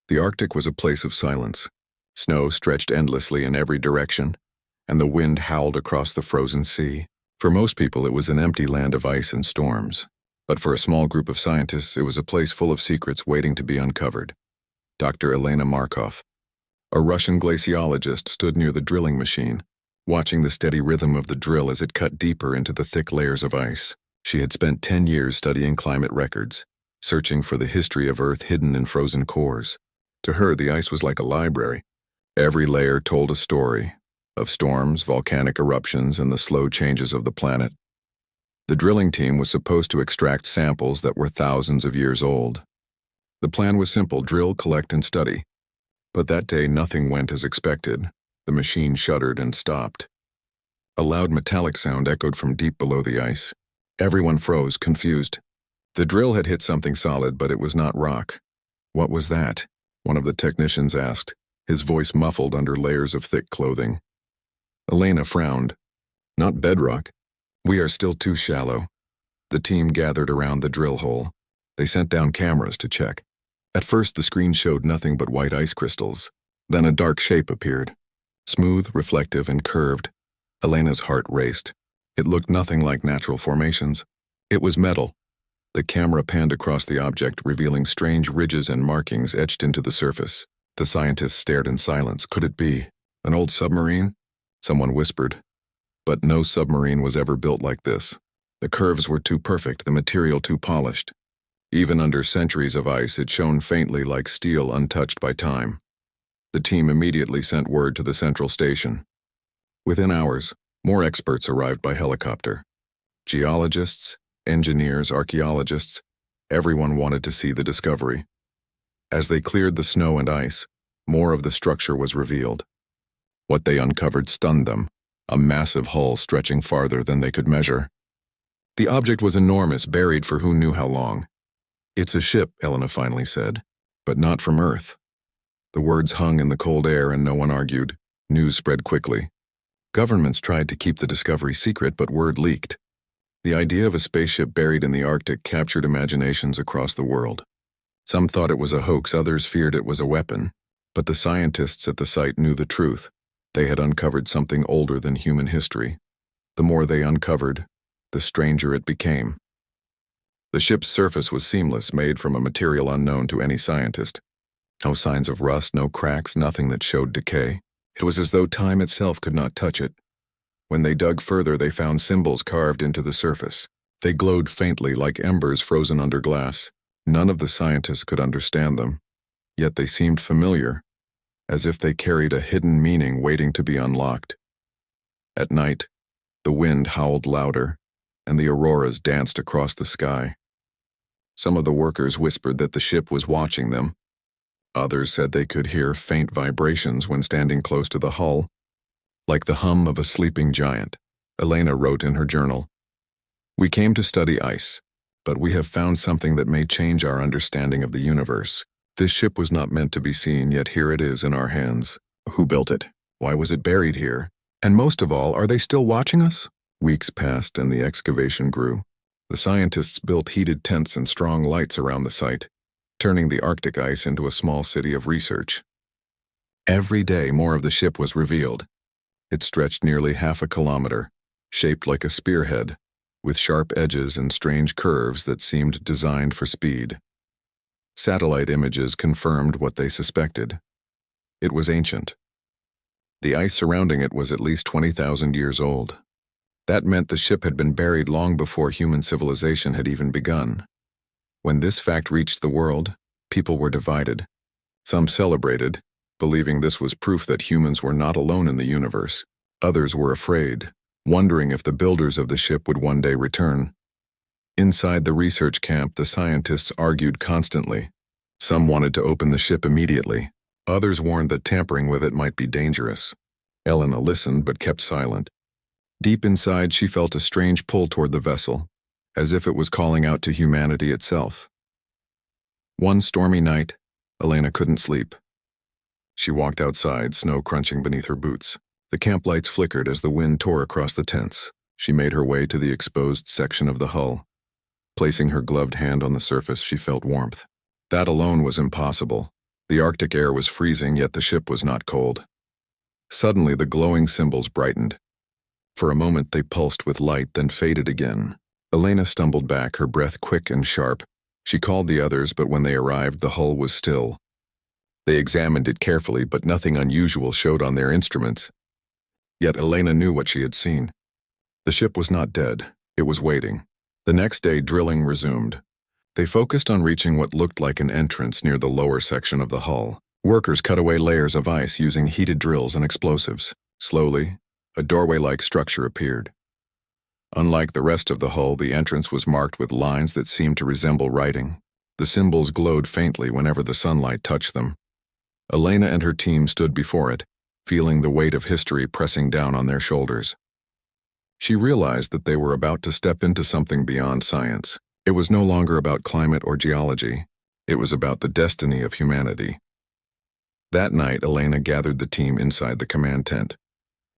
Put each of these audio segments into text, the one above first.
The Arctic was a place of silence. Snow stretched endlessly in every direction, and the wind howled across the frozen sea. For most people, it was an empty land of ice and storms. But for a small group of scientists, it was a place full of secrets waiting to be uncovered. Dr. Elena Markov, a Russian glaciologist, stood near the drilling machine, watching the steady rhythm of the drill as it cut deeper into the thick layers of ice. She had spent 10 years studying climate records, searching for the history of Earth hidden in frozen cores. To her, the ice was like a library. Every layer told a story of storms, volcanic eruptions, and the slow changes of the planet. The drilling team was supposed to extract samples that were thousands of years old. The plan was simple: drill, collect, and study. But that day, nothing went as expected. The machine shuddered and stopped. A loud metallic sound echoed from deep below the ice. Everyone froze, confused. The drill had hit something solid, but it was not rock. "What was that?" one of the technicians asked, his voice muffled under layers of thick clothing. Elena frowned. "Not bedrock. We are still too shallow." The team gathered around the drill hole. They sent down cameras to check. At first, the screen showed nothing but white ice crystals. Then a dark shape appeared. Smooth, reflective, and curved. Elena's heart raced. It looked nothing like natural formations. It was metal. The camera panned across the object, revealing strange ridges and markings etched into the surface. The scientists stared in silence. Could it be an old submarine? Someone whispered. But no submarine was ever built like this. The curves were too perfect, the material too polished. Even under centuries of ice, it shone faintly like steel untouched by time. The team immediately sent word to the central station. Within hours, more experts arrived by helicopter. Geologists, engineers, archaeologists, everyone wanted to see the discovery. As they cleared the snow and ice, more of the structure was revealed. What they uncovered stunned them, a massive hull stretching farther than they could measure. The object was enormous, buried for who knew how long. "It's a ship," Elena finally said, "but not from Earth." The words hung in the cold air and no one argued. News spread quickly. Governments tried to keep the discovery secret, but word leaked. The idea of a spaceship buried in the Arctic captured imaginations across the world. Some thought it was a hoax, others feared it was a weapon. But the scientists at the site knew the truth. They had uncovered something older than human history. The more they uncovered, the stranger it became. The ship's surface was seamless, made from a material unknown to any scientist. No signs of rust, no cracks, nothing that showed decay. It was as though time itself could not touch it. When they dug further, they found symbols carved into the surface. They glowed faintly like embers frozen under glass. None of the scientists could understand them, yet they seemed familiar, as if they carried a hidden meaning waiting to be unlocked. At night, the wind howled louder, and the auroras danced across the sky. Some of the workers whispered that the ship was watching them. Others said they could hear faint vibrations when standing close to the hull, like the hum of a sleeping giant. Elena wrote in her journal, "We came to study ice, but we have found something that may change our understanding of the universe. This ship was not meant to be seen, yet here it is in our hands. Who built it? Why was it buried here? And most of all, are they still watching us?" Weeks passed and the excavation grew. The scientists built heated tents and strong lights around the site, turning the Arctic ice into a small city of research. Every day, more of the ship was revealed. It stretched nearly half a kilometer, shaped like a spearhead, with sharp edges and strange curves that seemed designed for speed. Satellite images confirmed what they suspected. It was ancient. The ice surrounding it was at least 20,000 years old. That meant the ship had been buried long before human civilization had even begun. When this fact reached the world, people were divided. Some celebrated, believing this was proof that humans were not alone in the universe. Others were afraid, wondering if the builders of the ship would one day return. Inside the research camp, the scientists argued constantly. Some wanted to open the ship immediately. Others warned that tampering with it might be dangerous. Elena listened but kept silent. Deep inside, she felt a strange pull toward the vessel, as if it was calling out to humanity itself. One stormy night, Elena couldn't sleep. She walked outside, snow crunching beneath her boots. The camp lights flickered as the wind tore across the tents. She made her way to the exposed section of the hull. Placing her gloved hand on the surface, she felt warmth. That alone was impossible. The Arctic air was freezing, yet the ship was not cold. Suddenly, the glowing symbols brightened. For a moment, they pulsed with light, then faded again. Elena stumbled back, her breath quick and sharp. She called the others, but when they arrived, the hull was still. They examined it carefully, but nothing unusual showed on their instruments. Yet Elena knew what she had seen. The ship was not dead. It was waiting. The next day, drilling resumed. They focused on reaching what looked like an entrance near the lower section of the hull. Workers cut away layers of ice using heated drills and explosives. Slowly, a doorway-like structure appeared. Unlike the rest of the hull, the entrance was marked with lines that seemed to resemble writing. The symbols glowed faintly whenever the sunlight touched them. Elena and her team stood before it, feeling the weight of history pressing down on their shoulders. She realized that they were about to step into something beyond science. It was no longer about climate or geology. It was about the destiny of humanity. That night, Elena gathered the team inside the command tent.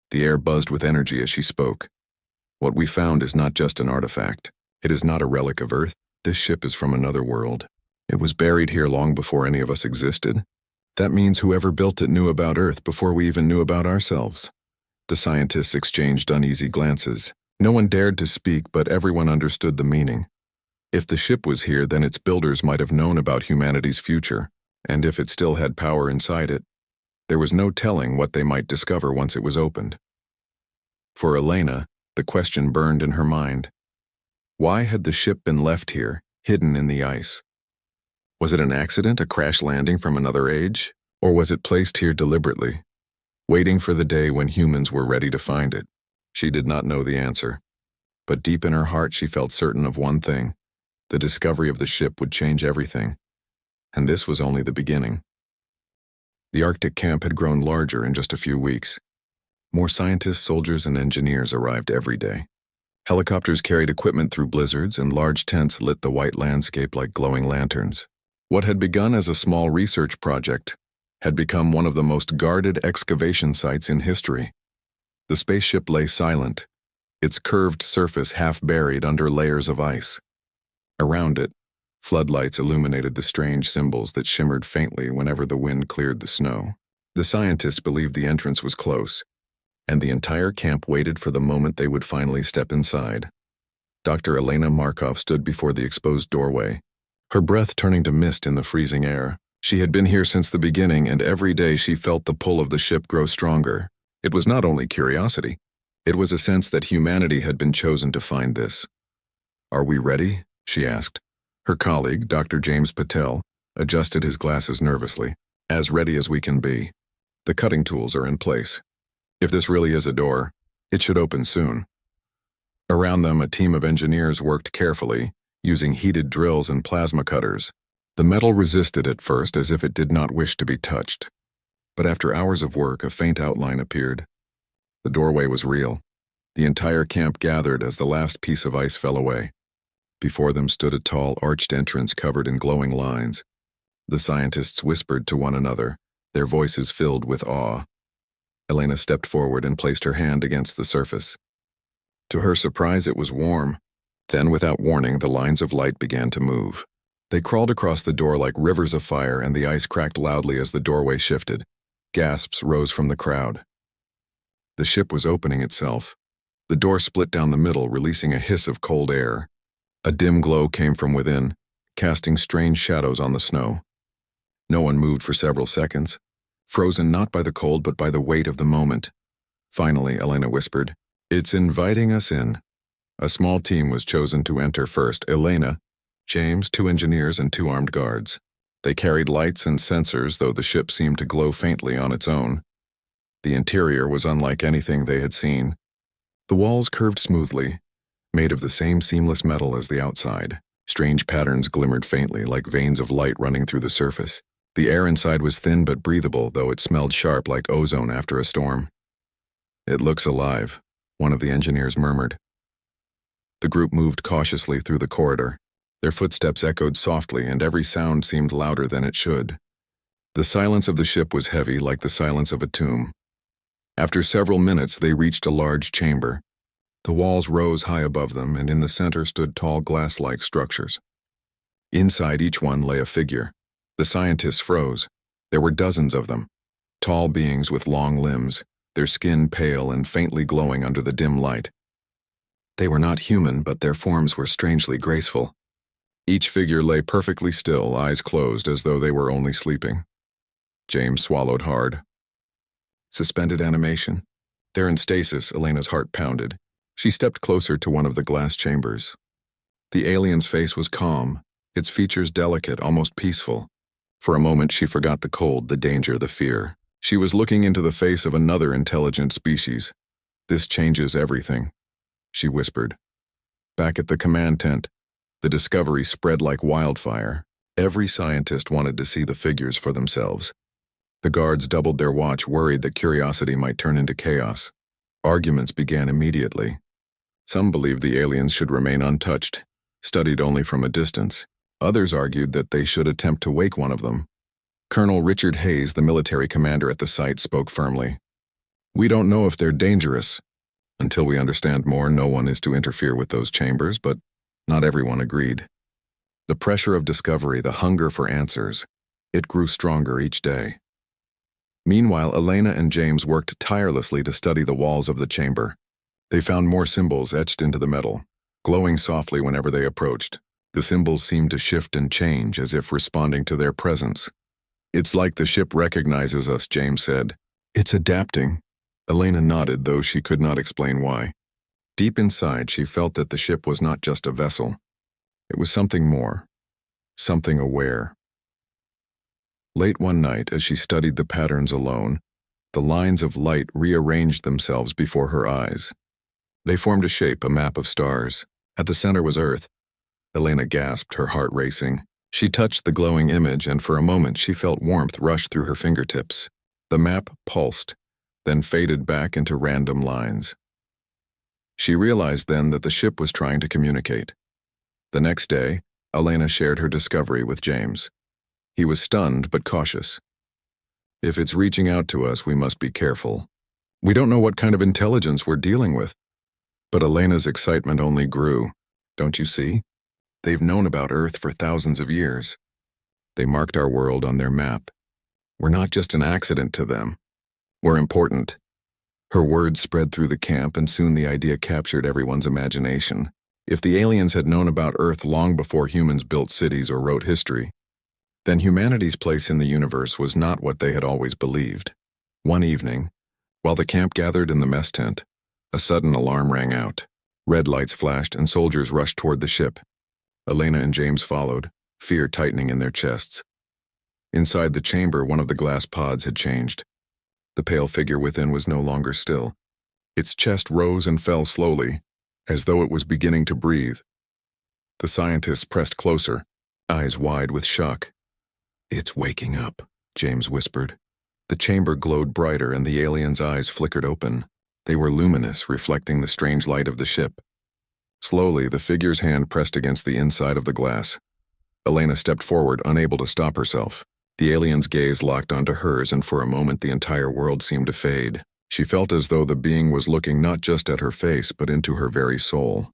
The air buzzed with energy as she spoke. What we found is not just an artifact. It is not a relic of Earth. This ship is from another world. It was buried here long before any of us existed. That means whoever built it knew about Earth before we even knew about ourselves. The scientists exchanged uneasy glances. No one dared to speak, but everyone understood the meaning. If the ship was here, then its builders might have known about humanity's future, and if it still had power inside it, there was no telling what they might discover once it was opened. For Elena, the question burned in her mind. Why had the ship been left here, hidden in the ice? Was it an accident, a crash landing from another age? Or was it placed here deliberately, waiting for the day when humans were ready to find it? She did not know the answer. But deep in her heart, she felt certain of one thing. The discovery of the ship would change everything. And this was only the beginning. The Arctic camp had grown larger in just a few weeks. More scientists, soldiers, and engineers arrived every day. Helicopters carried equipment through blizzards, and large tents lit the white landscape like glowing lanterns. What had begun as a small research project had become one of the most guarded excavation sites in history. The spaceship lay silent, its curved surface half buried under layers of ice. Around it, floodlights illuminated the strange symbols that shimmered faintly whenever the wind cleared the snow. The scientists believed the entrance was close, and the entire camp waited for the moment they would finally step inside. Dr. Elena Markov stood before the exposed doorway, her breath turning to mist in the freezing air. She had been here since the beginning, and every day she felt the pull of the ship grow stronger. It was not only curiosity. It was a sense that humanity had been chosen to find this. "Are we ready?" she asked. Her colleague, Dr. James Patel, adjusted his glasses nervously. "As ready as we can be. The cutting tools are in place. If this really is a door, it should open soon." Around them, a team of engineers worked carefully, using heated drills and plasma cutters. The metal resisted at first as if it did not wish to be touched. But after hours of work, a faint outline appeared. The doorway was real. The entire camp gathered as the last piece of ice fell away. Before them stood a tall, arched entrance covered in glowing lines. The scientists whispered to one another, their voices filled with awe. Elena stepped forward and placed her hand against the surface. To her surprise, it was warm. Then, without warning, the lines of light began to move. They crawled across the door like rivers of fire, and the ice cracked loudly as the doorway shifted. Gasps rose from the crowd. The ship was opening itself. The door split down the middle, releasing a hiss of cold air. A dim glow came from within, casting strange shadows on the snow. No one moved for several seconds, frozen not by the cold but by the weight of the moment. Finally, Elena whispered, "It's inviting us in." A small team was chosen to enter first: Elena, James, 2 engineers, and 2 armed guards. They carried lights and sensors, though the ship seemed to glow faintly on its own. The interior was unlike anything they had seen. The walls curved smoothly, made of the same seamless metal as the outside. Strange patterns glimmered faintly, like veins of light running through the surface. The air inside was thin but breathable, though it smelled sharp like ozone after a storm. "It looks alive," one of the engineers murmured. The group moved cautiously through the corridor. Their footsteps echoed softly, and every sound seemed louder than it should. The silence of the ship was heavy, like the silence of a tomb. After several minutes, they reached a large chamber. The walls rose high above them, and in the center stood tall glass-like structures. Inside each one lay a figure. The scientists froze. There were dozens of them, tall beings with long limbs, their skin pale and faintly glowing under the dim light. They were not human, but their forms were strangely graceful. Each figure lay perfectly still, eyes closed as though they were only sleeping. James swallowed hard. Suspended animation. There in stasis, Elena's heart pounded. She stepped closer to one of the glass chambers. The alien's face was calm, its features delicate, almost peaceful. For a moment she forgot the cold, the danger, the fear. She was looking into the face of another intelligent species. "This changes everything," she whispered. Back at the command tent, the discovery spread like wildfire. Every scientist wanted to see the figures for themselves. The guards doubled their watch, worried that curiosity might turn into chaos. Arguments began immediately. Some believed the aliens should remain untouched, studied only from a distance. Others argued that they should attempt to wake one of them. Colonel Richard Hayes, the military commander at the site, spoke firmly. "We don't know if they're dangerous. Until we understand more, no one is to interfere with those chambers," but not everyone agreed. The pressure of discovery, the hunger for answers, it grew stronger each day. Meanwhile, Elena and James worked tirelessly to study the walls of the chamber. They found more symbols etched into the metal, glowing softly whenever they approached. The symbols seemed to shift and change, as if responding to their presence. "It's like the ship recognizes us," James said. "It's adapting." Elena nodded, though she could not explain why. Deep inside, she felt that the ship was not just a vessel. It was something more, something aware. Late one night, as she studied the patterns alone, the lines of light rearranged themselves before her eyes. They formed a shape, a map of stars. At the center was Earth. Elena gasped, her heart racing. She touched the glowing image, and for a moment she felt warmth rush through her fingertips. The map pulsed, then faded back into random lines. She realized then that the ship was trying to communicate. The next day, Elena shared her discovery with James. He was stunned but cautious. "If it's reaching out to us, we must be careful. We don't know what kind of intelligence we're dealing with." But Elena's excitement only grew. "Don't you see? They've known about Earth for thousands of years. They marked our world on their map. We're not just an accident to them. We're important." Her words spread through the camp, and soon the idea captured everyone's imagination. If the aliens had known about Earth long before humans built cities or wrote history, then humanity's place in the universe was not what they had always believed. One evening, while the camp gathered in the mess tent, a sudden alarm rang out. Red lights flashed and soldiers rushed toward the ship. Elena and James followed, fear tightening in their chests. Inside the chamber, one of the glass pods had changed. The pale figure within was no longer still. Its chest rose and fell slowly, as though it was beginning to breathe. The scientists pressed closer, eyes wide with shock. "It's waking up," James whispered. The chamber glowed brighter and the alien's eyes flickered open. They were luminous, reflecting the strange light of the ship. Slowly, the figure's hand pressed against the inside of the glass. Elena stepped forward, unable to stop herself. The alien's gaze locked onto hers, and for a moment the entire world seemed to fade. She felt as though the being was looking not just at her face, but into her very soul.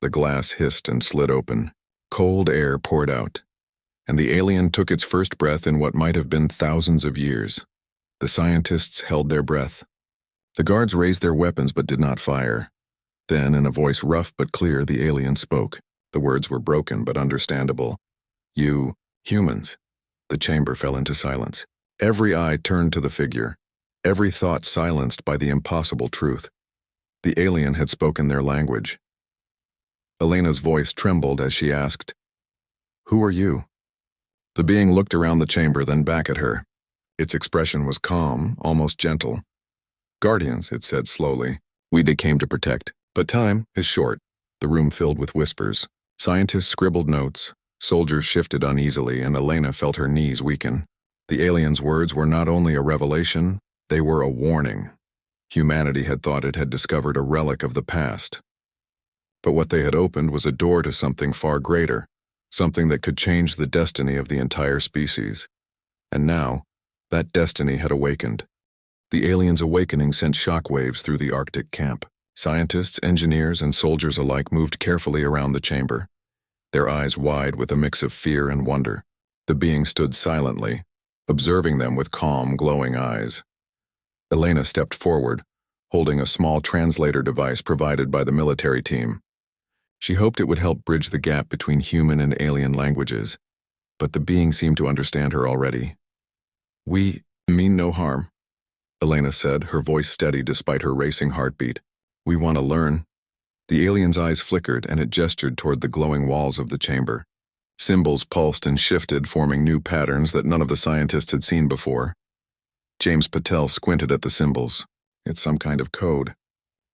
The glass hissed and slid open. Cold air poured out, and the alien took its first breath in what might have been thousands of years. The scientists held their breath. The guards raised their weapons but did not fire. Then, in a voice rough but clear, the alien spoke. The words were broken but understandable. "You, humans." The chamber fell into silence. Every eye turned to the figure, every thought silenced by the impossible truth. The alien had spoken their language. Elena's voice trembled as she asked, "Who are you?" The being looked around the chamber, then back at her. Its expression was calm, almost gentle. "Guardians," it said slowly. "We came to protect. But time is short." The room filled with whispers. Scientists scribbled notes. Soldiers shifted uneasily, and Elena felt her knees weaken. The alien's words were not only a revelation, they were a warning. Humanity had thought it had discovered a relic of the past. But what they had opened was a door to something far greater, something that could change the destiny of the entire species. And now, that destiny had awakened. The alien's awakening sent shockwaves through the Arctic camp. Scientists, engineers, and soldiers alike moved carefully around the chamber, their eyes wide with a mix of fear and wonder. The being stood silently, observing them with calm, glowing eyes. Elena stepped forward, holding a small translator device provided by the military team. She hoped it would help bridge the gap between human and alien languages, but the being seemed to understand her already. "We mean no harm," Elena said, her voice steady despite her racing heartbeat. "We want to learn." The alien's eyes flickered, and it gestured toward the glowing walls of the chamber. Symbols pulsed and shifted, forming new patterns that none of the scientists had seen before. James Patel squinted at the symbols. "It's some kind of code,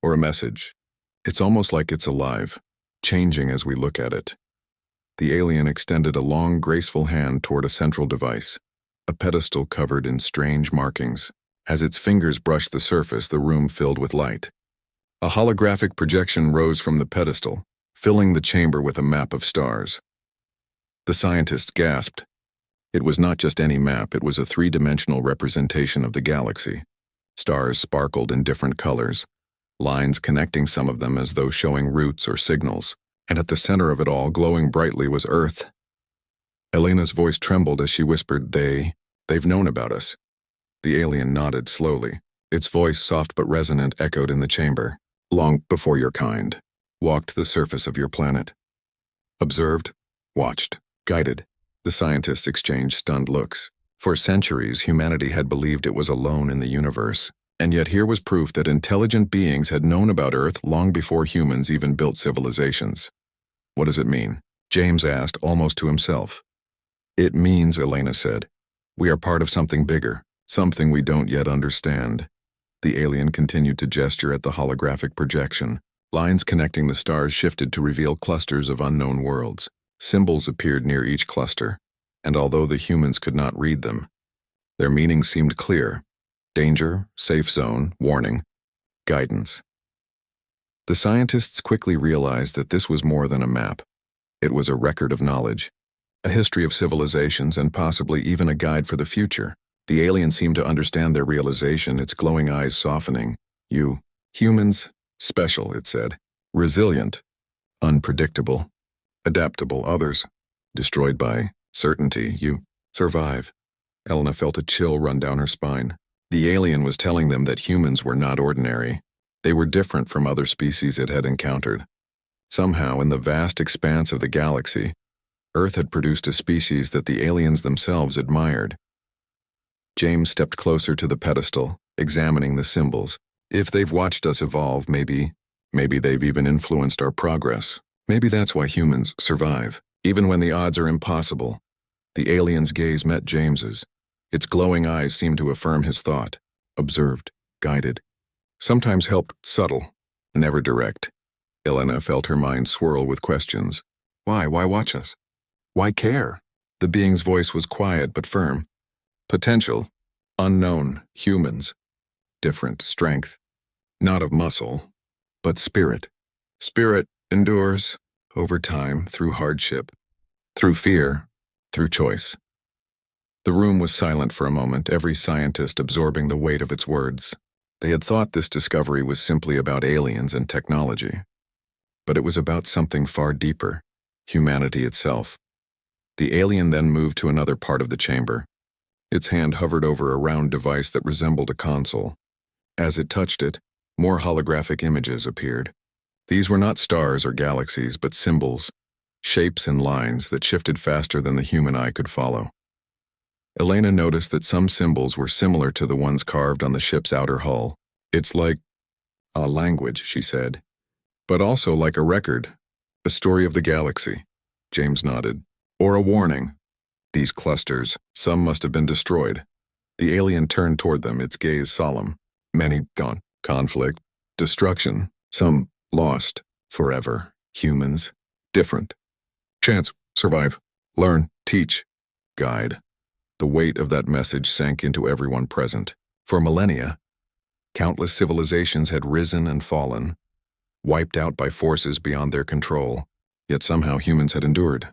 or a message. It's almost like it's alive, changing as we look at it." The alien extended a long, graceful hand toward a central device, a pedestal covered in strange markings. As its fingers brushed the surface, the room filled with light. A holographic projection rose from the pedestal, filling the chamber with a map of stars. The scientists gasped. It was not just any map, it was a three-dimensional representation of the galaxy. Stars sparkled in different colors, lines connecting some of them as though showing routes or signals, and at the center of it all, glowing brightly, was Earth. Elena's voice trembled as she whispered, They've known about us." The alien nodded slowly. Its voice, soft but resonant, echoed in the chamber. "Long before your kind walked the surface of your planet. Observed, watched, guided." The scientists exchanged stunned looks. For centuries, humanity had believed it was alone in the universe, and yet here was proof that intelligent beings had known about Earth long before humans even built civilizations. "What does it mean?" James asked, almost to himself. "It means," Elena said, "we are part of something bigger, something we don't yet understand." The alien continued to gesture at the holographic projection. Lines connecting the stars shifted to reveal clusters of unknown worlds. Symbols appeared near each cluster, and although the humans could not read them, their meanings seemed clear: danger, safe zone, warning, guidance. The scientists quickly realized that this was more than a map. It was a record of knowledge, a history of civilizations, and possibly even a guide for the future. The alien seemed to understand their realization, its glowing eyes softening. "You, humans, special," it said. "Resilient, unpredictable, adaptable. Others, destroyed by certainty. You survive." Elena felt a chill run down her spine. The alien was telling them that humans were not ordinary. They were different from other species it had encountered. Somehow, in the vast expanse of the galaxy, Earth had produced a species that the aliens themselves admired. James stepped closer to the pedestal, examining the symbols. "If they've watched us evolve, maybe they've even influenced our progress. Maybe that's why humans survive, even when the odds are impossible." The alien's gaze met James's. Its glowing eyes seemed to affirm his thought. Observed, guided. Sometimes helped subtle, never direct. Elena felt her mind swirl with questions. Why watch us? Why care? The being's voice was quiet but firm. Potential, unknown, humans. Different, strength. Not of muscle, but spirit. Spirit endures over time, through hardship, through fear, through choice. The room was silent for a moment, every scientist absorbing the weight of its words. They had thought this discovery was simply about aliens and technology. But it was about something far deeper, humanity itself. The alien then moved to another part of the chamber. Its hand hovered over a round device that resembled a console. As it touched it, more holographic images appeared. These were not stars or galaxies, but symbols, shapes and lines that shifted faster than the human eye could follow. Elena noticed that some symbols were similar to the ones carved on the ship's outer hull. "It's like a language," she said, "but also like a record, a story of the galaxy." James nodded. "Or a warning. These clusters, some must have been destroyed." The alien turned toward them, its gaze solemn. "Many gone. Conflict, destruction, some lost forever. Humans, different. Chance, survive, learn, teach, guide." The weight of that message sank into everyone present. For millennia, countless civilizations had risen and fallen, wiped out by forces beyond their control, yet somehow humans had endured.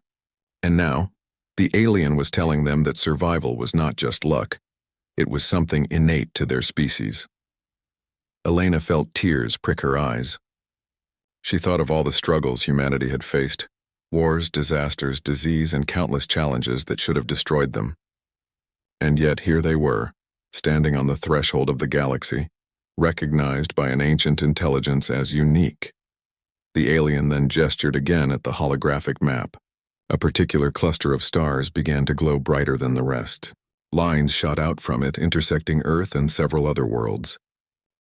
And now, the alien was telling them that survival was not just luck. It was something innate to their species. Elena felt tears prick her eyes. She thought of all the struggles humanity had faced, wars, disasters, disease, and countless challenges that should have destroyed them. And yet here they were, standing on the threshold of the galaxy, recognized by an ancient intelligence as unique. The alien then gestured again at the holographic map. A particular cluster of stars began to glow brighter than the rest. Lines shot out from it, intersecting Earth and several other worlds.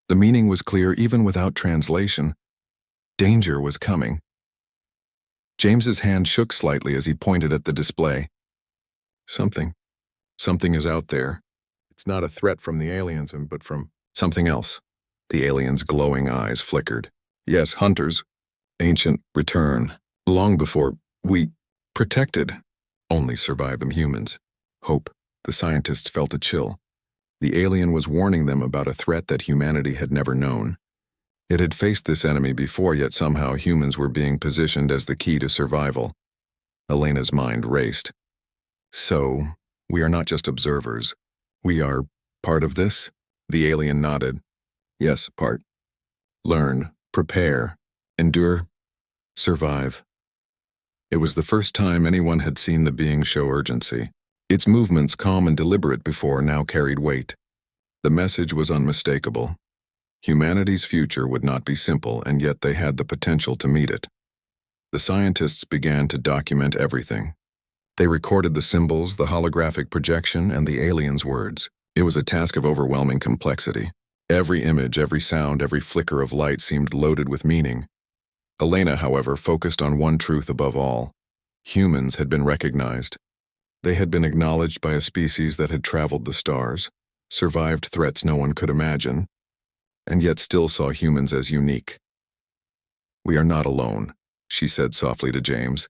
The meaning was clear even without translation. Danger was coming. James's hand shook slightly as he pointed at the display. Something is out there. It's not a threat from the aliens, but from something else. The alien's glowing eyes flickered. Yes, hunters. Ancient return. Long before we protected. Only survive them humans. Hope. The scientists felt a chill. The alien was warning them about a threat that humanity had never known. It had faced this enemy before, yet somehow humans were being positioned as the key to survival. Elena's mind raced. So, we are not just observers. We are part of this? The alien nodded. Yes, part. Learn, prepare, endure, survive. It was the first time anyone had seen the being show urgency. Its movements, calm and deliberate before, now carried weight. The message was unmistakable. Humanity's future would not be simple, and yet they had the potential to meet it. The scientists began to document everything. They recorded the symbols, the holographic projection, and the aliens' words. It was a task of overwhelming complexity. Every image, every sound, every flicker of light seemed loaded with meaning. Elena, however, focused on one truth above all. Humans had been recognized. They had been acknowledged by a species that had traveled the stars, survived threats no one could imagine, and yet still saw humans as unique. We are not alone, she said softly to James.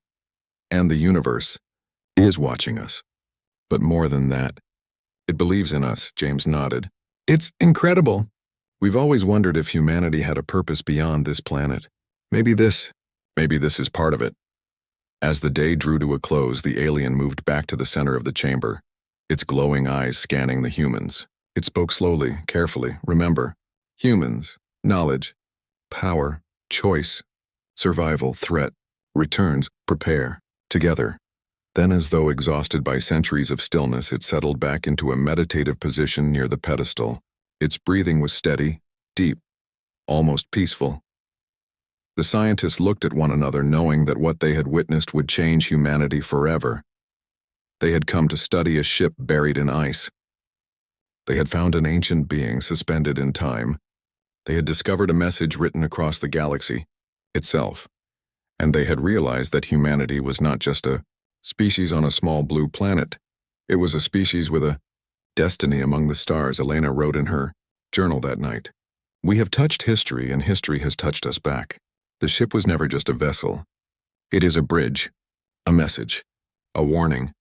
And the universe is watching us. But more than that, it believes in us, James nodded. It's incredible. We've always wondered if humanity had a purpose beyond this planet. Maybe this is part of it. As the day drew to a close, the alien moved back to the center of the chamber, its glowing eyes scanning the humans. It spoke slowly, carefully. Remember, humans, knowledge, power, choice, survival, threat, returns, prepare, together. Then, as though exhausted by centuries of stillness, it settled back into a meditative position near the pedestal. Its breathing was steady, deep, almost peaceful. The scientists looked at one another, knowing that what they had witnessed would change humanity forever. They had come to study a ship buried in ice. They had found an ancient being suspended in time. They had discovered a message written across the galaxy itself. And they had realized that humanity was not just a species on a small blue planet. It was a species with a destiny among the stars, Elena wrote in her journal that night. We have touched history, and history has touched us back. The ship was never just a vessel. It is a bridge, a message, a warning,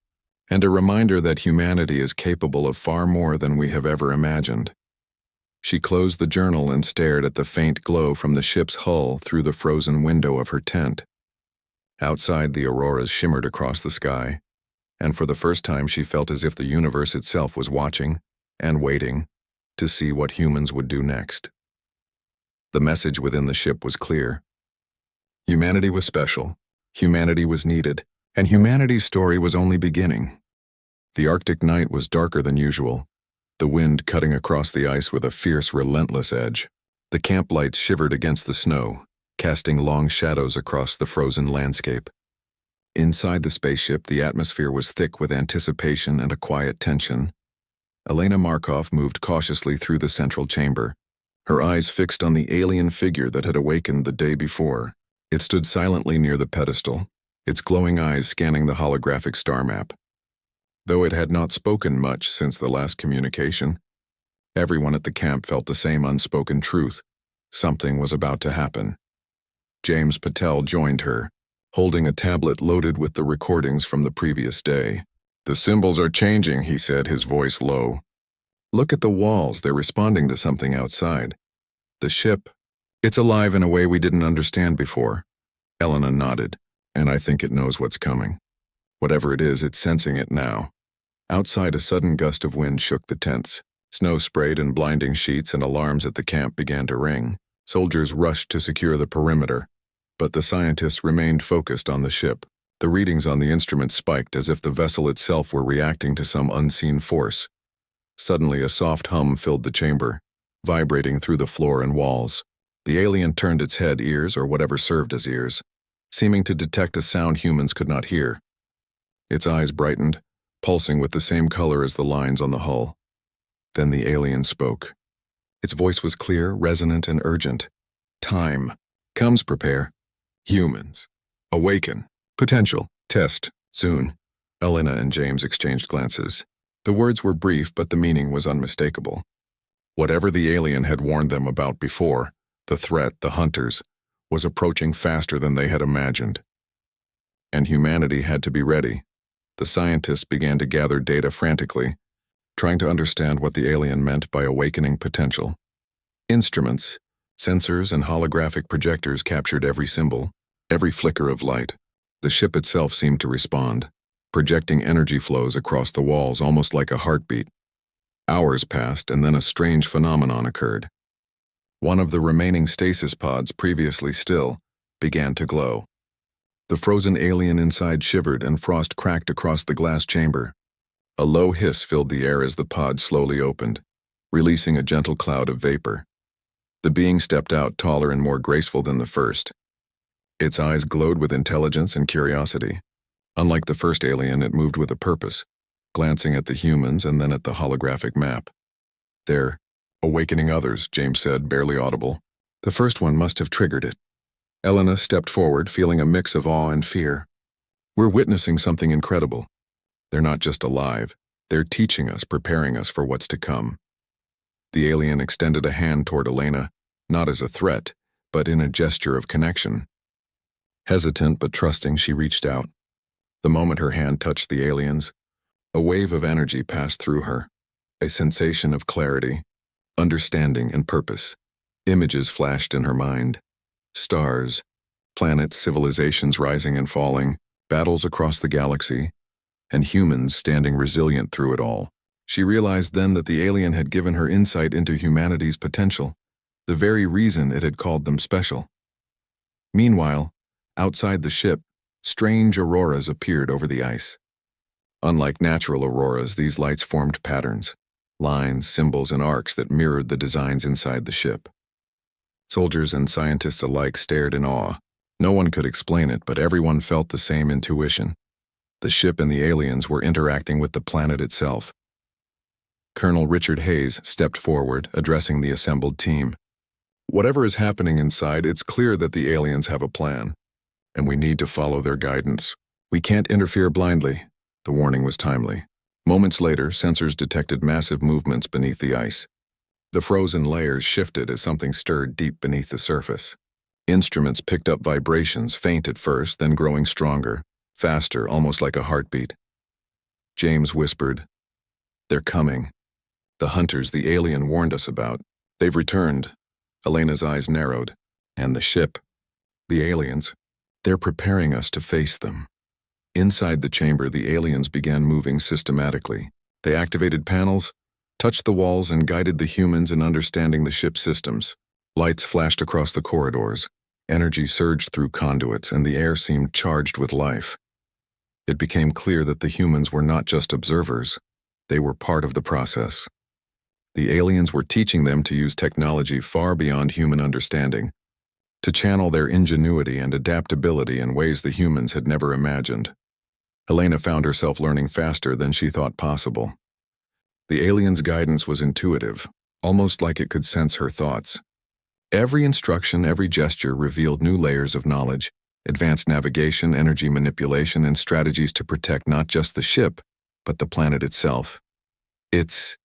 and a reminder that humanity is capable of far more than we have ever imagined. She closed the journal and stared at the faint glow from the ship's hull through the frozen window of her tent. Outside, the auroras shimmered across the sky, and for the first time she felt as if the universe itself was watching and waiting to see what humans would do next. The message within the ship was clear. Humanity was special, humanity was needed, and humanity's story was only beginning. The Arctic night was darker than usual, the wind cutting across the ice with a fierce, relentless edge. The camp lights shivered against the snow, casting long shadows across the frozen landscape. Inside the spaceship, the atmosphere was thick with anticipation and a quiet tension. Elena Markov moved cautiously through the central chamber, her eyes fixed on the alien figure that had awakened the day before. It stood silently near the pedestal, its glowing eyes scanning the holographic star map. Though it had not spoken much since the last communication, everyone at the camp felt the same unspoken truth. Something was about to happen. James Patel joined her, holding a tablet loaded with the recordings from the previous day. The symbols are changing, he said, his voice low. Look at the walls, they're responding to something outside. The ship, it's alive in a way we didn't understand before. Elena nodded, and I think it knows what's coming. Whatever it is, it's sensing it now. Outside, a sudden gust of wind shook the tents. Snow sprayed in blinding sheets, and alarms at the camp began to ring. Soldiers rushed to secure the perimeter, but the scientists remained focused on the ship. The readings on the instruments spiked as if the vessel itself were reacting to some unseen force. Suddenly, a soft hum filled the chamber, vibrating through the floor and walls. The alien turned its head, ears, or whatever served as ears, seeming to detect a sound humans could not hear. Its eyes brightened, pulsing with the same color as the lines on the hull. Then the alien spoke. Its voice was clear, resonant, and urgent. Time. Comes prepare. Humans. Awaken. Potential. Test. Soon. Elena and James exchanged glances. The words were brief, but the meaning was unmistakable. Whatever the alien had warned them about before, the threat, the hunters, was approaching faster than they had imagined. And humanity had to be ready. The scientists began to gather data frantically, trying to understand what the alien meant by awakening potential. Instruments, sensors, and holographic projectors captured every symbol, every flicker of light. The ship itself seemed to respond, projecting energy flows across the walls almost like a heartbeat. Hours passed, and then a strange phenomenon occurred. One of the remaining stasis pods, previously still, began to glow. The frozen alien inside shivered, and frost cracked across the glass chamber. A low hiss filled the air as the pod slowly opened, releasing a gentle cloud of vapor. The being stepped out, taller and more graceful than the first. Its eyes glowed with intelligence and curiosity. Unlike the first alien, it moved with a purpose, glancing at the humans and then at the holographic map. "They're awakening others," James said, barely audible. "The first one must have triggered it." Elena stepped forward, feeling a mix of awe and fear. "We're witnessing something incredible. They're not just alive, they're teaching us, preparing us for what's to come." The alien extended a hand toward Elena, not as a threat, but in a gesture of connection. Hesitant but trusting, she reached out. The moment her hand touched the alien's, a wave of energy passed through her, a sensation of clarity, understanding, and purpose. Images flashed in her mind. Stars, planets, civilizations rising and falling, battles across the galaxy, and humans standing resilient through it all. She realized then that the alien had given her insight into humanity's potential, the very reason it had called them special. Meanwhile, outside the ship, strange auroras appeared over the ice. Unlike natural auroras, these lights formed patterns, lines, symbols, and arcs that mirrored the designs inside the ship. Soldiers and scientists alike stared in awe. No one could explain it, but everyone felt the same intuition. The ship and the aliens were interacting with the planet itself. Colonel Richard Hayes stepped forward, addressing the assembled team. "Whatever is happening inside, it's clear that the aliens have a plan, and we need to follow their guidance. We can't interfere blindly." The warning was timely. Moments later, sensors detected massive movements beneath the ice. The frozen layers shifted as something stirred deep beneath the surface. Instruments picked up vibrations, faint at first, then growing stronger, faster, almost like a heartbeat. James whispered, "They're coming. The hunters the alien warned us about. They've returned." Elena's eyes narrowed. "And the ship? The aliens? They're preparing us to face them." Inside the chamber, the aliens began moving systematically. They activated panels, touched the walls, and guided the humans in understanding the ship's systems. Lights flashed across the corridors. Energy surged through conduits, and the air seemed charged with life. It became clear that the humans were not just observers. They were part of the process. The aliens were teaching them to use technology far beyond human understanding, to channel their ingenuity and adaptability in ways the humans had never imagined. Elena found herself learning faster than she thought possible. The alien's guidance was intuitive, almost like it could sense her thoughts. Every instruction, every gesture revealed new layers of knowledge, advanced navigation, energy manipulation, and strategies to protect not just the ship, but the planet itself. "It's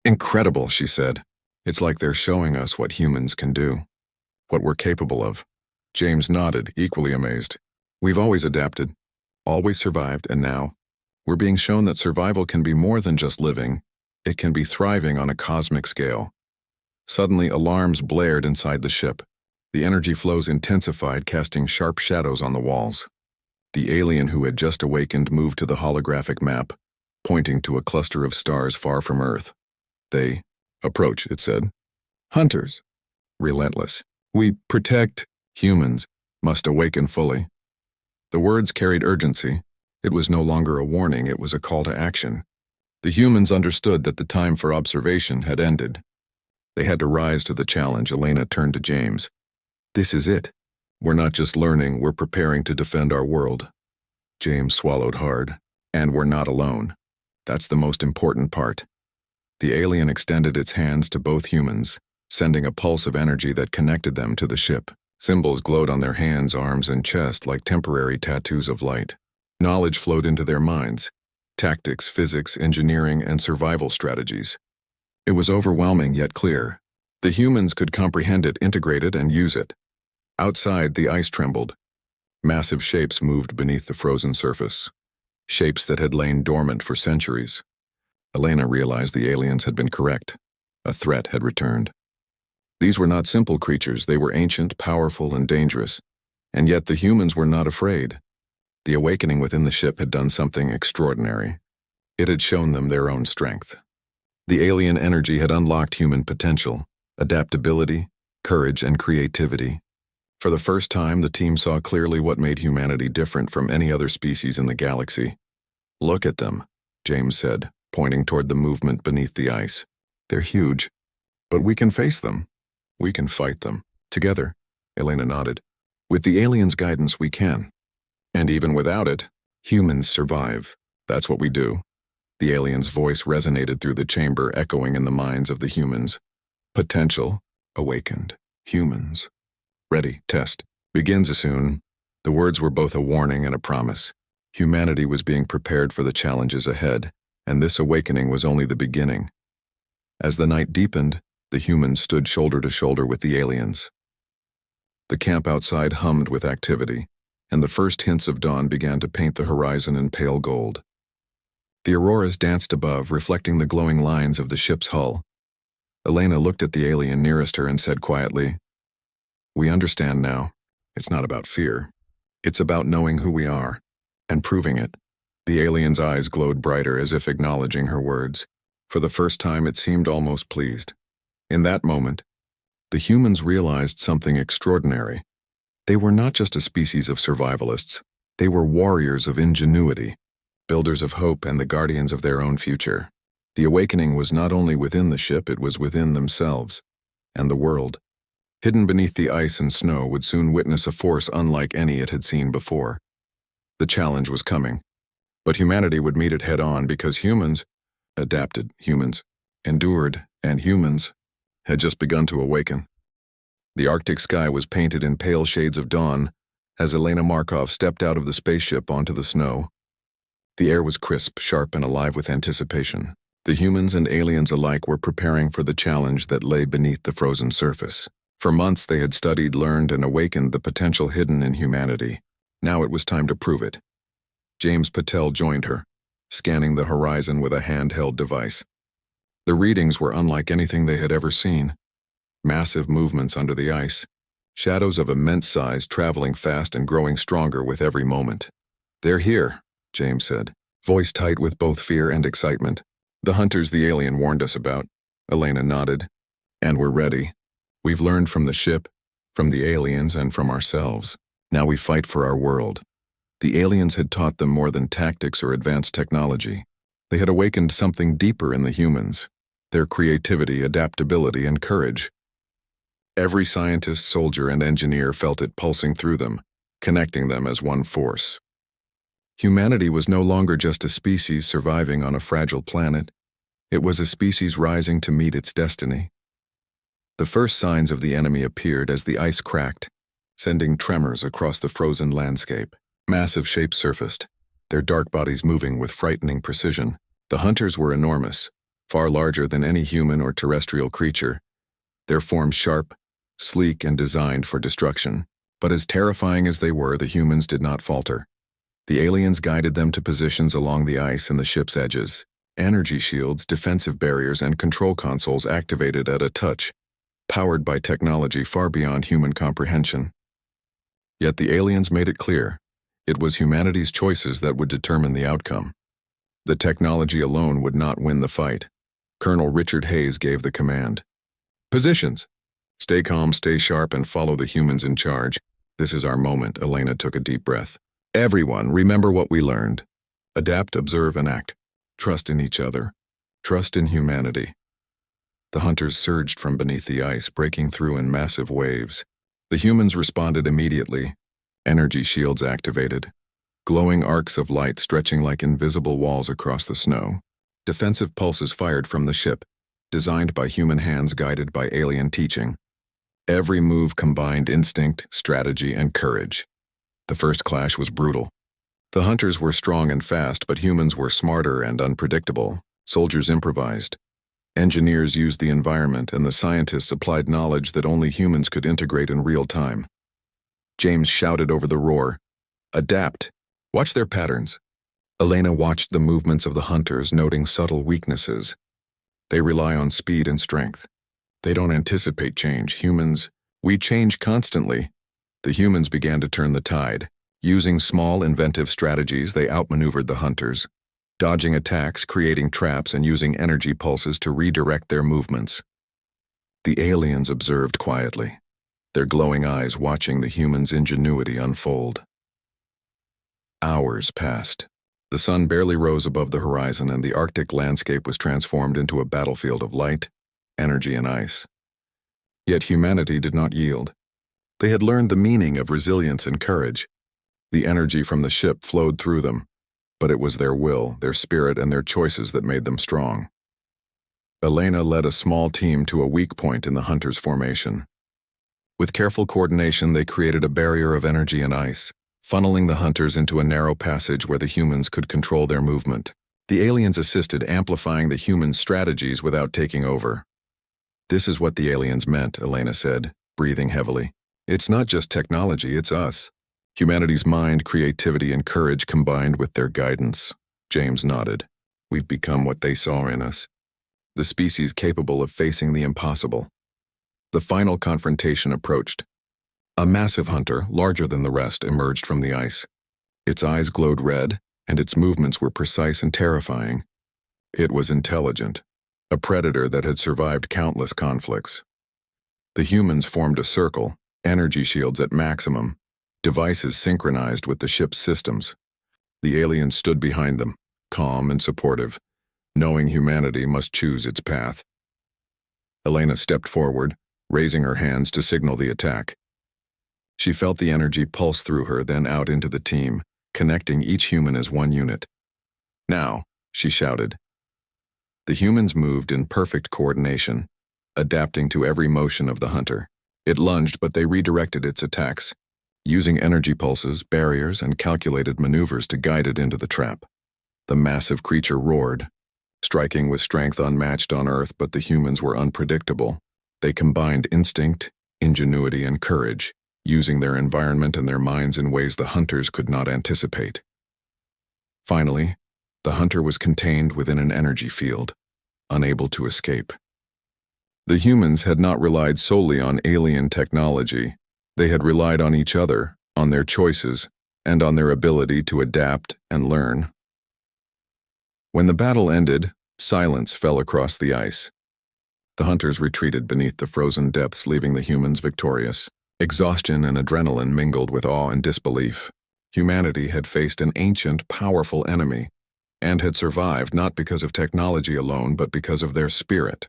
incredible," she said. "It's like they're showing us what humans can do, what we're capable of." James nodded, equally amazed. "We've always adapted, always survived, and now we're being shown that survival can be more than just living. It can be thriving on a cosmic scale." Suddenly, alarms blared inside the ship. The energy flows intensified, casting sharp shadows on the walls. The alien who had just awakened moved to the holographic map, pointing to a cluster of stars far from Earth. "They approach," it said. "Hunters. Relentless. We protect. Humans must awaken fully." The words carried urgency. It was no longer a warning, it was a call to action. The humans understood that the time for observation had ended. They had to rise to the challenge. Elena turned to James. This is it. We're not just learning, we're preparing to defend our world. James swallowed hard. And we're not alone. That's the most important part. The alien extended its hands to both humans, sending a pulse of energy that connected them to the ship. Symbols glowed on their hands, arms, and chest like temporary tattoos of light. Knowledge flowed into their minds. Tactics, physics, engineering, and survival strategies. It was overwhelming yet clear. The humans could comprehend it, integrate it, and use it. Outside, the ice trembled. Massive shapes moved beneath the frozen surface. Shapes that had lain dormant for centuries. Elena realized the aliens had been correct. A threat had returned. These were not simple creatures. They were ancient, powerful, and dangerous. And yet the humans were not afraid. The awakening within the ship had done something extraordinary. It had shown them their own strength. The alien energy had unlocked human potential, adaptability, courage, and creativity. For the first time, the team saw clearly what made humanity different from any other species in the galaxy. Look at them, James said, pointing toward the movement beneath the ice. They're huge. But we can face them. We can fight them. Together, Elena nodded. With the aliens' guidance, we can. And even without it, humans survive. That's what we do. The alien's voice resonated through the chamber, echoing in the minds of the humans. Potential awakened. Humans. Ready, test. Begins soon. The words were both a warning and a promise. Humanity was being prepared for the challenges ahead, and this awakening was only the beginning. As the night deepened, the humans stood shoulder to shoulder with the aliens. The camp outside hummed with activity, and the first hints of dawn began to paint the horizon in pale gold. The auroras danced above, reflecting the glowing lines of the ship's hull. Elena looked at the alien nearest her and said quietly, "We understand now. It's not about fear. It's about knowing who we are, and proving it." The alien's eyes glowed brighter as if acknowledging her words. For the first time, it seemed almost pleased. In that moment, the humans realized something extraordinary. They were not just a species of survivalists. They were warriors of ingenuity, builders of hope, and the guardians of their own future. The awakening was not only within the ship, it was within themselves, and the world. Hidden beneath the ice and snow would soon witness a force unlike any it had seen before. The challenge was coming, but humanity would meet it head-on because humans adapted, humans endured, and humans had just begun to awaken. The Arctic sky was painted in pale shades of dawn as Elena Markov stepped out of the spaceship onto the snow. The air was crisp, sharp, and alive with anticipation. The humans and aliens alike were preparing for the challenge that lay beneath the frozen surface. For months they had studied, learned, and awakened the potential hidden in humanity. Now it was time to prove it. James Patel joined her, scanning the horizon with a handheld device. The readings were unlike anything they had ever seen. Massive movements under the ice, shadows of immense size traveling fast and growing stronger with every moment. "They're here," James said, voice tight with both fear and excitement. "The hunters the alien warned us about." Elena nodded. "And we're ready. We've learned from the ship, from the aliens, and from ourselves. Now we fight for our world." The aliens had taught them more than tactics or advanced technology. They had awakened something deeper in the humans, their creativity, adaptability, and courage. Every scientist, soldier, and engineer felt it pulsing through them, connecting them as one force. Humanity was no longer just a species surviving on a fragile planet. It was a species rising to meet its destiny. The first signs of the enemy appeared as the ice cracked, sending tremors across the frozen landscape. Massive shapes surfaced, their dark bodies moving with frightening precision. The hunters were enormous, far larger than any human or terrestrial creature, their forms sharp, sleek, and designed for destruction. But as terrifying as they were, the humans did not falter. The aliens guided them to positions along the ice and the ship's edges. Energy shields, defensive barriers, and control consoles activated at a touch, powered by technology far beyond human comprehension. Yet the aliens made it clear, it was humanity's choices that would determine the outcome. The technology alone would not win the fight. Colonel Richard Hayes gave the command. "Positions! Stay calm, stay sharp, and follow the humans in charge. This is our moment." Elena took a deep breath. "Everyone, remember what we learned. Adapt, observe, and act. trust in each other, trust in humanity. The hunters surged from beneath the ice, breaking through in massive waves. The humans responded immediately. Energy shields activated, glowing arcs of light stretching like invisible walls across the snow. Defensive pulses fired from the ship, designed by human hands guided by alien teaching. Every move combined instinct, strategy, and courage. The first clash was brutal. The hunters were strong and fast, but humans were smarter and unpredictable. Soldiers improvised. Engineers used the environment, and the scientists applied knowledge that only humans could integrate in real time. James shouted over the roar, "Adapt! Watch their patterns." Elena watched the movements of the hunters, noting subtle weaknesses. They rely on speed and strength. They don't anticipate change. Humans, we change constantly. The humans began to turn the tide. Using small, inventive strategies, they outmaneuvered the hunters, dodging attacks, creating traps, and using energy pulses to redirect their movements. The aliens observed quietly, their glowing eyes watching the humans' ingenuity unfold. Hours passed. The sun barely rose above the horizon, and the Arctic landscape was transformed into a battlefield of light, energy, and ice. Yet humanity did not yield. They had learned the meaning of resilience and courage. The energy from the ship flowed through them, but it was their will, their spirit, and their choices that made them strong. Elena led a small team to a weak point in the hunters' formation. With careful coordination, they created a barrier of energy and ice, funneling the hunters into a narrow passage where the humans could control their movement. The aliens assisted, amplifying the humans' strategies without taking over. "This is what the aliens meant," Elena said, breathing heavily. "It's not just technology, it's us. Humanity's mind, creativity, and courage combined with their guidance." James nodded. "We've become what they saw in us. The species capable of facing the impossible." The final confrontation approached. A massive hunter, larger than the rest, emerged from the ice. Its eyes glowed red, and its movements were precise and terrifying. It was intelligent, a predator that had survived countless conflicts. The humans formed a circle, energy shields at maximum, devices synchronized with the ship's systems. The aliens stood behind them, calm and supportive, knowing humanity must choose its path. Elena stepped forward, raising her hands to signal the attack. She felt the energy pulse through her, then out into the team, connecting each human as one unit. "Now," she shouted. The humans moved in perfect coordination, adapting to every motion of the hunter. It lunged, but they redirected its attacks, using energy pulses, barriers, and calculated maneuvers to guide it into the trap. The massive creature roared, striking with strength unmatched on Earth, but the humans were unpredictable. They combined instinct, ingenuity, and courage, using their environment and their minds in ways the hunters could not anticipate. Finally, the hunter was contained within an energy field, unable to escape. The humans had not relied solely on alien technology. They had relied on each other, on their choices, and on their ability to adapt and learn. When the battle ended, silence fell across the ice. The hunters retreated beneath the frozen depths, leaving the humans victorious. Exhaustion and adrenaline mingled with awe and disbelief. Humanity had faced an ancient, powerful enemy, and had survived not because of technology alone, but because of their spirit.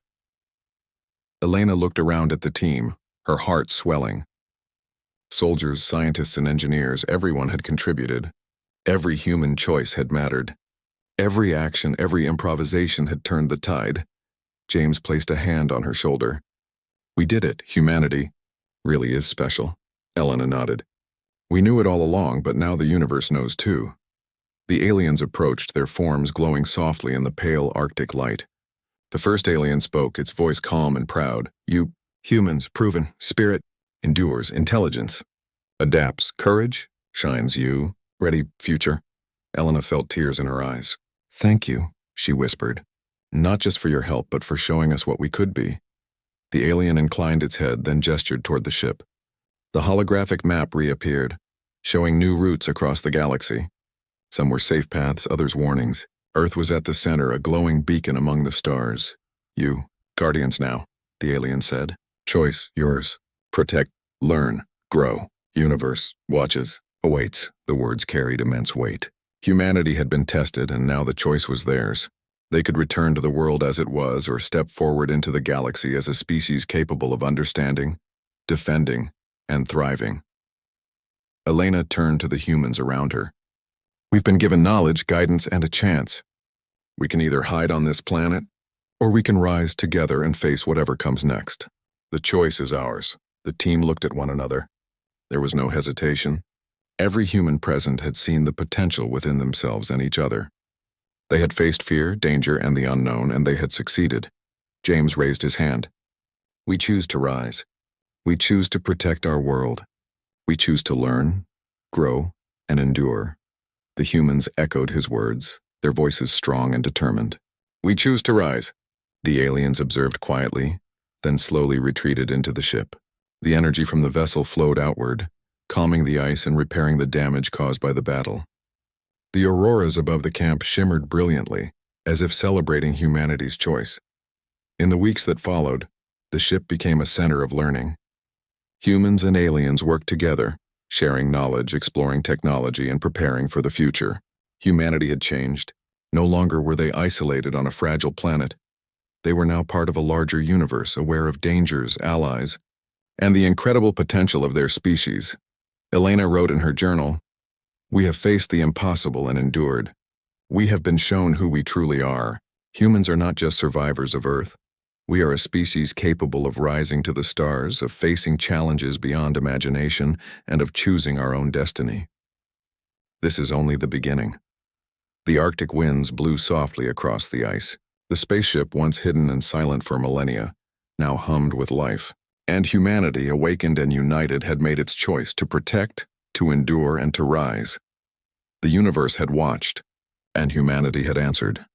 Elena looked around at the team, her heart swelling. Soldiers, scientists, and engineers, everyone had contributed. Every human choice had mattered. Every action, every improvisation had turned the tide. James placed a hand on her shoulder. "We did it, humanity. Really is special." Elena nodded. "We knew it all along, but now the universe knows too." The aliens approached, their forms glowing softly in the pale Arctic light. The first alien spoke, its voice calm and proud. "You, humans, proven, spirit, endures, intelligence, adapts, courage, shines you, ready, future." Elena felt tears in her eyes. "Thank you," she whispered. "Not just for your help, but for showing us what we could be." The alien inclined its head, then gestured toward the ship. The holographic map reappeared, showing new routes across the galaxy. Some were safe paths, others warnings. Earth was at the center, a glowing beacon among the stars. "You, guardians now," the alien said. "Choice, yours. Protect, learn, grow. Universe, watches, awaits." The words carried immense weight. Humanity had been tested, and now the choice was theirs. They could return to the world as it was or step forward into the galaxy as a species capable of understanding, defending, and thriving. Elena turned to the humans around her. We've been given knowledge, guidance, and a chance. We can either hide on this planet, or we can rise together and face whatever comes next. The choice is ours. The team looked at one another. There was no hesitation. Every human present had seen the potential within themselves and each other. They had faced fear, danger, and the unknown, and they had succeeded. James raised his hand. We choose to rise. We choose to protect our world. We choose to learn, grow, and endure. The humans echoed his words, their voices strong and determined. We choose to rise. The aliens observed quietly, then slowly retreated into the ship. The energy from the vessel flowed outward, calming the ice and repairing the damage caused by the battle. The auroras above the camp shimmered brilliantly, as if celebrating humanity's choice. In the weeks that followed, the ship became a center of learning. Humans and aliens worked together, sharing knowledge, exploring technology, and preparing for the future. Humanity had changed. No longer were they isolated on a fragile planet. They were now part of a larger universe, aware of dangers, allies, and the incredible potential of their species. Elena wrote in her journal, "We have faced the impossible and endured. We have been shown who we truly are. Humans are not just survivors of Earth. We are a species capable of rising to the stars, of facing challenges beyond imagination, and of choosing our own destiny." This is only the beginning. The Arctic winds blew softly across the ice. The spaceship, once hidden and silent for millennia, now hummed with life. And humanity, awakened and united, had made its choice to protect, to endure, and to rise. The universe had watched, and humanity had answered.